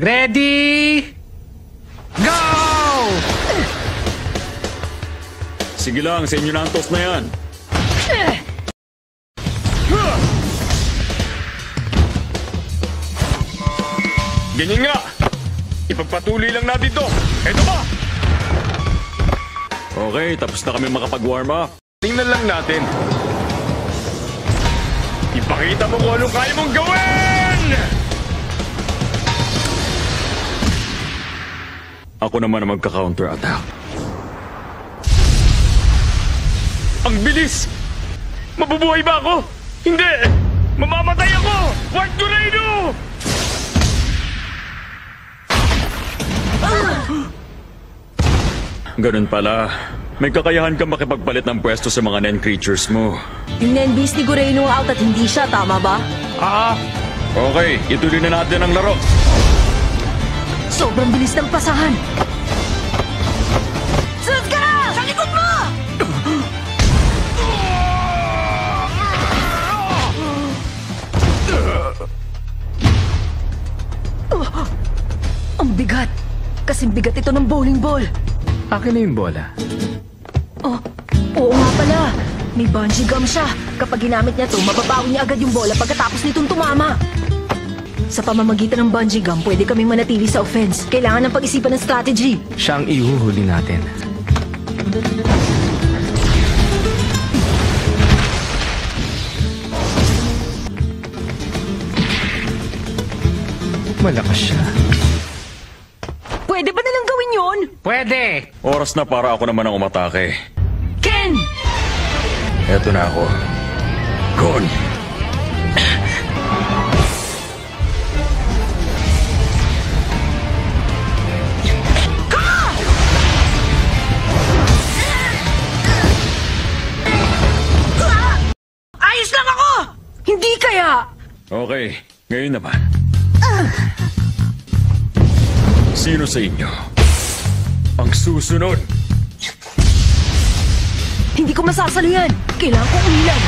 Ready? Go! Sige lang, sa inyo na ang toss na yan. Ganyan nga! Ipagpatuloy lang natin to! Eto ba? Okay, tapos na kami makapag-warm up. Tingnan lang natin. Ipakita mo kung anong kaya mong gawin! Ako naman ang magka-counter-attack. Ang bilis! Mabubuhay ba ako? Hindi! Mamamatay ako! What do I do? Ganun pala. May kakayahan ka makipagpalit ng pwesto sa mga Nen creatures mo. Yung Nenbeast ni Gureno out at hindi siya, tama ba? Okay, ituloy na natin ang laro. Sobrang bilis ng pasahan. Sunod ka na! Sa likod mo! Ang bigat. Kasing bigat ito ng bowling ball. Akin na yung bola. Oh, oo nga pala. May bungee gum siya. Kapag ginamit niya to, mababawi niya agad yung bola pagkatapos nitong tumama. Sa pamamagitan ng bungee gum, pwede kaming manatili sa offense. Kailangan ng pag-isipan ng strategy. Siya ang ihuhuli natin. Malakas siya. Pwede ba nalang gawin yon? Pwede! Oras na para ako naman ang umatake. Ken! Eto na ako. Gon! Ayos lang ako! Hindi kaya! Okay, ngayon naman. Sino sa inyo ang susunod? Hindi ko masasalo yan. Kailangan ko umilan.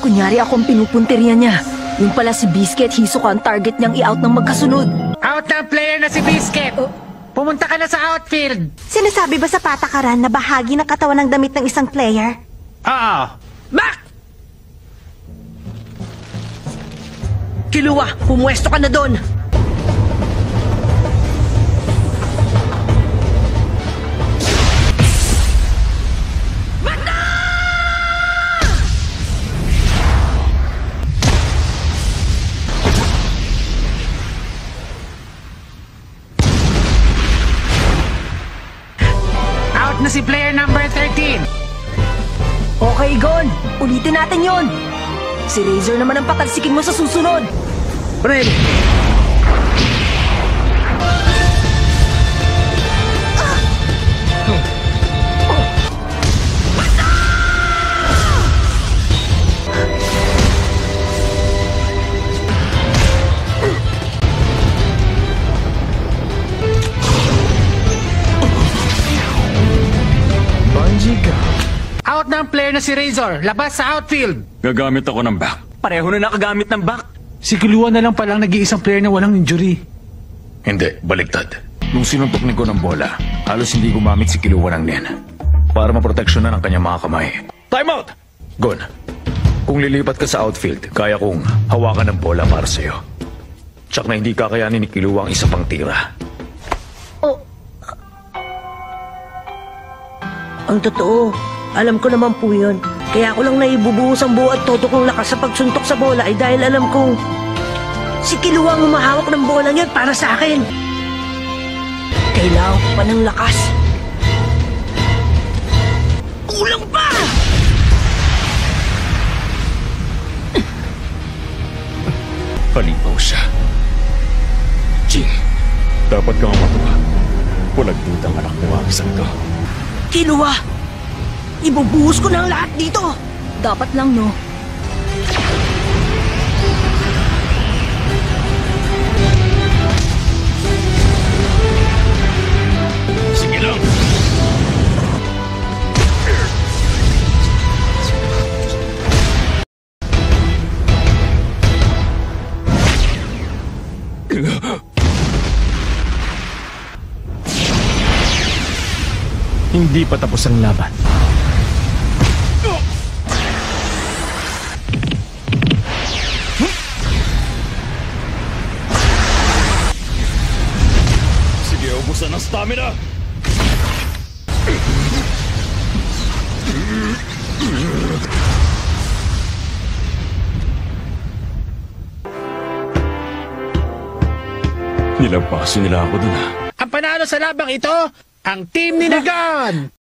Kunyari ako ang pinupunteriya niya. Yung pala si Biscuit, Hisoka ang target niyang i-out ng magkasunod. Out na player na si Biscuit! Pumunta ka na sa outfield! Sinasabi ba sa patakaran na bahagi ng katawan ng damit ng isang player? Oo! Back! Kilua, pumuesto ka na doon. Out na si player number 13! Okay, Gon. Ulitin natin yon. Si Razor naman ang patalsikin mo sa susunod. Ready! Bungee gum. Out na ang player na si Razor. Labas sa outfield. Gagamit ako ng back. Pareho na nakagamit ng back. Si Kilua na lang palang nag-iisang player na walang injury. Hindi, baliktad. Nung sinuntok ni Gon ng bola, halos hindi gumamit si Kilua ng Nen para maproteksyonan ang kanyang mga kamay. Time out! Gon, kung lilipat ka sa outfield, kaya kong hawakan ng bola para sa'yo. Tsak na hindi kakayanin ni Kilua ang isa pang tira. Oh. Ang totoo, alam ko naman po yun. Kaya ako lang naibubuhos ang buo at todo kong lakas sa pagsuntok sa bola ay dahil alam kong si Kilua ang humahawak ng bola niyan para sa akin. Kailangan ko pa ng lakas. Kulang pa! Palipaw siya. Jing, dapat kang matuwa. Walang dudang anak mo ang isang to. Kilua! Ibubuhos ko ng lahat dito! Dapat lang, no? Sige lang! Hindi pa tapos ang laban. Sige, ubusan ng stamina! Nilampasin nila ako dun, ha? Ang panalo sa labang ito, ang team ni Nagan!